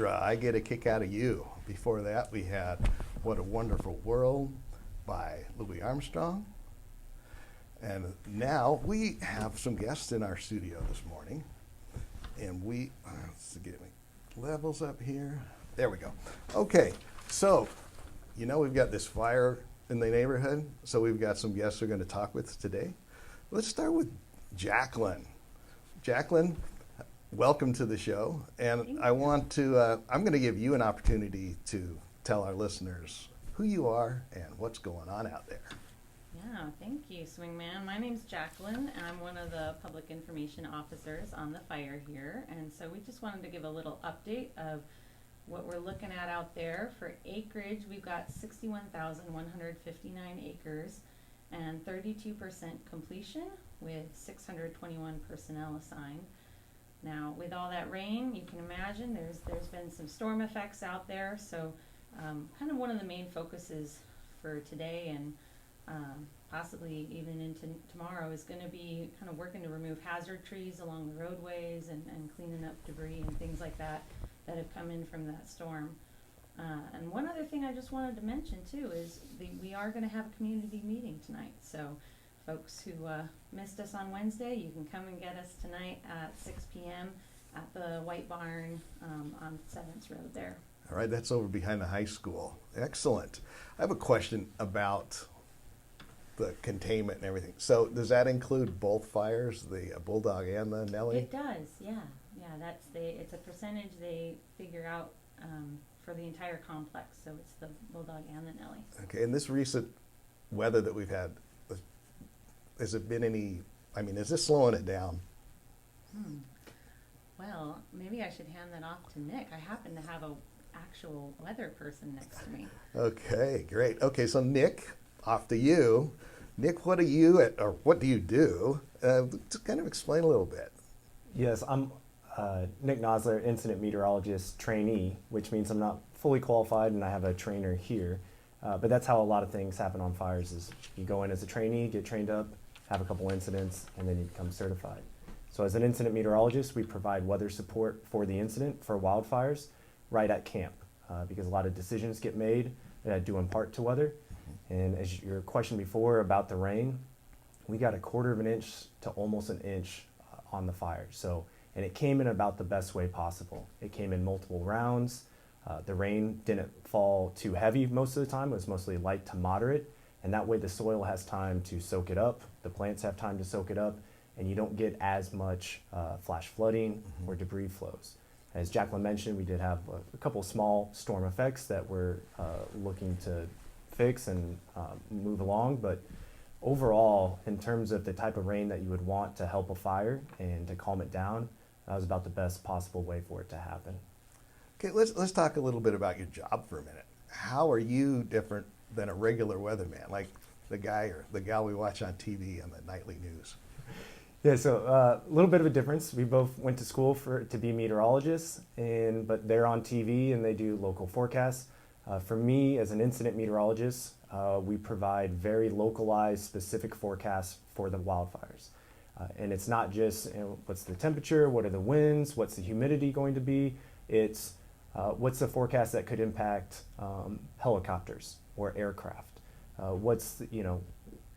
I get a kick out of you. Before that, we had What a Wonderful World by Louis Armstrong. And now we have some guests in our studio this morning. And let's get my levels up here. There we go. Okay, so, we've got this fire in the neighborhood, so we've got some guests we're going to talk with today. Let's start with Jacqueline. Jacqueline, welcome to the show. And I'm going to give you an opportunity to tell our listeners who you are and what's going on out there. Yeah, thank you, Swingman. My name's Jacqueline, and I'm one of the public information officers on the fire here. And so we just wanted to give a little update of what we're looking at out there. For acreage, we've got 61,159 acres and 32% completion with 621 personnel assigned. Now, with all that rain, you can imagine there's been some storm effects out there. So kind of one of the main focuses for today and possibly even into tomorrow is going to be kind of working to remove hazard trees along the roadways and cleaning up debris and things like that have come in from that storm. And one other thing I just wanted to mention too is we are going to have a community meeting tonight. So folks who missed us on Wednesday, you can come and get us tonight at 6 p.m. at the White Barn on 7th Road there. All right, that's over behind the high school. Excellent. I have a question about the containment and everything. So does that include both fires, the Bulldog and the Nellie? It does, yeah. Yeah, it's a percentage they figure out for the entire complex. So it's the Bulldog and the Nellie. Okay, in this recent weather that we've had, has it been is this slowing it down? Well, maybe I should hand that off to Nick. I happen to have a actual weather person next to me. Okay, great. Okay, so Nick, off to you. Nick, what do you do? To kind of explain a little bit. Yes, I'm Nick Nauslar, incident meteorologist trainee, which means I'm not fully qualified and I have a trainer here. But that's how a lot of things happen on fires is you go in as a trainee, get trained up, have a couple incidents, and then you become certified. So as an incident meteorologist, we provide weather support for the incident for wildfires right at camp because a lot of decisions get made due in part to weather. And as your question before about the rain, we got 1/4 of an inch to almost an inch on the fire. And it came in about the best way possible. It came in multiple rounds. The rain didn't fall too heavy most of the time. It was mostly light to moderate. And that way the soil has time to soak it up. The plants have time to soak it up. And you don't get as much flash flooding or debris flows. As Jacqueline mentioned, we did have a couple small storm effects that we're looking to fix and move along. But overall, in terms of the type of rain that you would want to help a fire and to calm it down, that was about the best possible way for it to happen. Okay, let's talk a little bit about your job for a minute. How are you different than a regular weatherman, like the guy or the gal we watch on TV on the nightly news? Yeah, so a little bit of a difference. We both went to school to be meteorologists, but they're on TV and they do local forecasts. For me, as an incident meteorologist, we provide very localized, specific forecasts for the wildfires. And it's not just what's the temperature, what are the winds, what's the humidity going to be. It's what's the forecast that could impact helicopters or aircraft.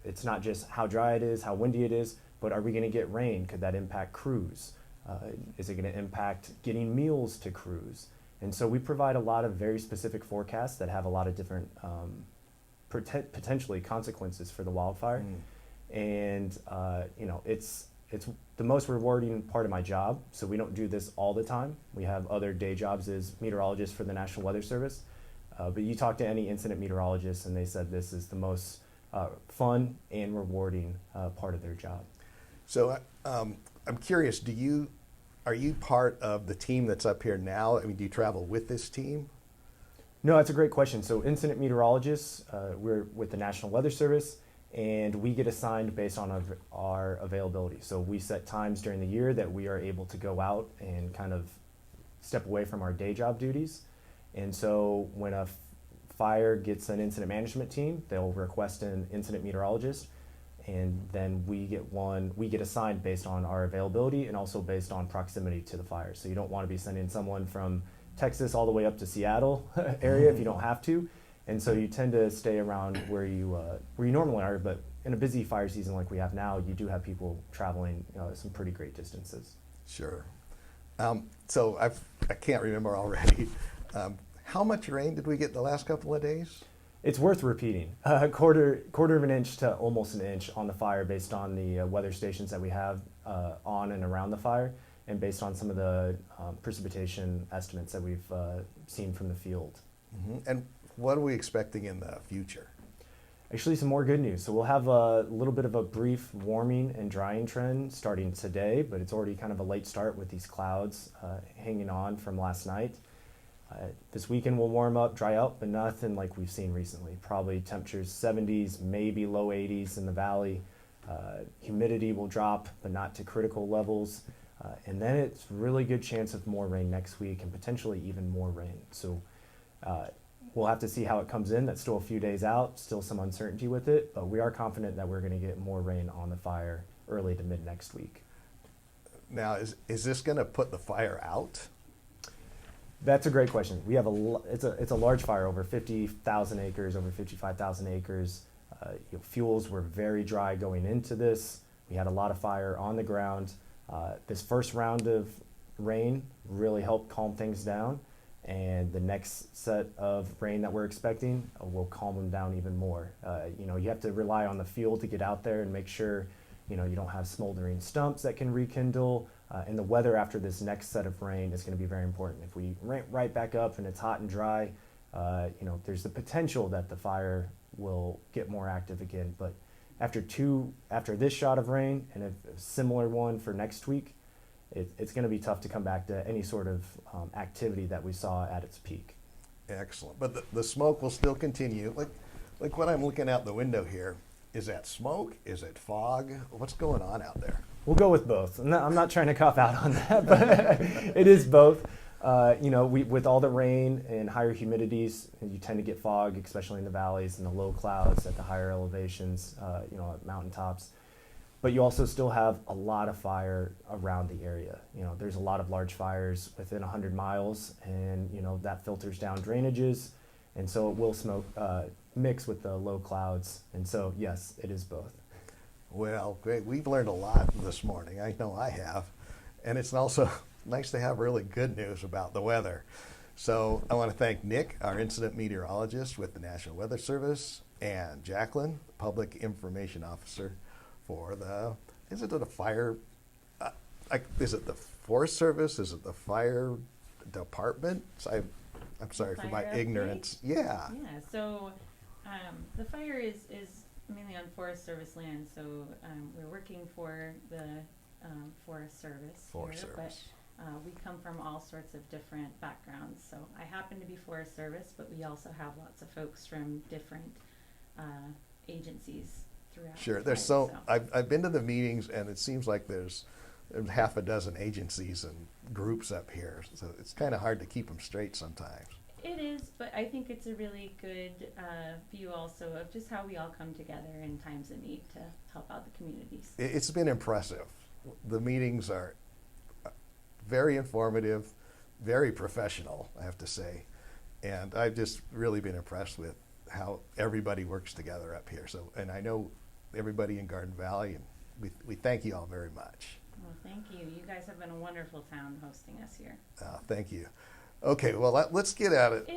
It's not just how dry it is, how windy it is, but are we going to get rain? Could that impact crews? Is it going to impact getting meals to crews? And so we provide a lot of very specific forecasts that have a lot of different potentially consequences for the wildfire. And it's the most rewarding part of my job. So we don't do this all the time. We have other day jobs as meteorologists for the National Weather Service. But you talk to any incident meteorologist and they said this is the most fun and rewarding part of their job. So I'm curious, are you part of the team that's up here now? Do you travel with this team? No, that's a great question. So incident meteorologists, we're with the National Weather Service, and we get assigned based on our availability. So we set times during the year that we are able to go out and kind of step away from our day job duties. And so when a fire gets an incident management team, they'll request an incident meteorologist, and then we get assigned based on our availability and also based on proximity to the fire. So you don't want to be sending someone from Texas all the way up to Seattle area if you don't have to. And so you tend to stay around where you normally are, but in a busy fire season like we have now, you do have people traveling some pretty great distances. Sure. So I can't remember already. How much rain did we get the last couple of days? It's worth repeating. A quarter of an inch to almost an inch on the fire based on the weather stations that we have on and around the fire, and based on some of the precipitation estimates that we've seen from the field. Mm-hmm. And what are we expecting in the future? Actually, some more good news. So we'll have a little bit of a brief warming and drying trend starting today, but it's already kind of a late start with these clouds hanging on from last night. This weekend will warm up, dry out, but nothing like we've seen recently. Probably temperatures 70s, maybe low 80s in the valley. Humidity will drop, but not to critical levels. And then it's really good chance of more rain next week and potentially even more rain. So we'll have to see how it comes in. That's still a few days out, still some uncertainty with it, but we are confident that we're going to get more rain on the fire early to mid next week. Now, is this going to put the fire out? That's a great question. We have it's a large fire, over 50,000 acres, over 55,000 acres. Fuels were very dry going into this. We had a lot of fire on the ground. This first round of rain really helped calm things down, and the next set of rain that we're expecting will calm them down even more. You have to rely on the fuel to get out there and make sure you don't have smoldering stumps that can rekindle. And the weather after this next set of rain is going to be very important. If we ramp right back up and it's hot and dry, there's the potential that the fire will get more active again. But after this shot of rain and a similar one for next week, it's going to be tough to come back to any sort of activity that we saw at its peak. Excellent. But the smoke will still continue. Like what I'm looking out the window here, is that smoke? Is it fog? What's going on out there? We'll go with both. I'm not trying to cop out on that, but it is both. With all the rain and higher humidities, you tend to get fog, especially in the valleys and the low clouds at the higher elevations, at mountaintops. But you also still have a lot of fire around the area. There's a lot of large fires within 100 miles, and that filters down drainages, and so it will mix with the low clouds. And so, yes, it is both. Well, great. We've learned a lot this morning. I know I have. And it's also nice to have really good news about the weather. So I want to thank Nick, our incident meteorologist with the National Weather Service, and Jacqueline, Public Information Officer for is it the Forest Service? Is it the Fire Department? I'm sorry for my ignorance. Yeah. Yeah, so the fire is mainly on Forest Service land, so we're working for the Forest Service here, but we come from all sorts of different backgrounds. So I happen to be Forest Service, but we also have lots of folks from different agencies throughout. Sure, the I've been to the meetings, and it seems like there's half a dozen agencies and groups up here, so it's kind of hard to keep them straight sometimes. It is, but I think it's a really good view also of just how we all come together in times of need to help out the communities. It's been impressive. The meetings are very informative, very professional, I have to say. And I've just really been impressed with how everybody works together up here. So, and I know everybody in Garden Valley, and we thank you all very much. Well, thank you. You guys have been a wonderful town hosting us here. Thank you. Okay, well, let's get at it.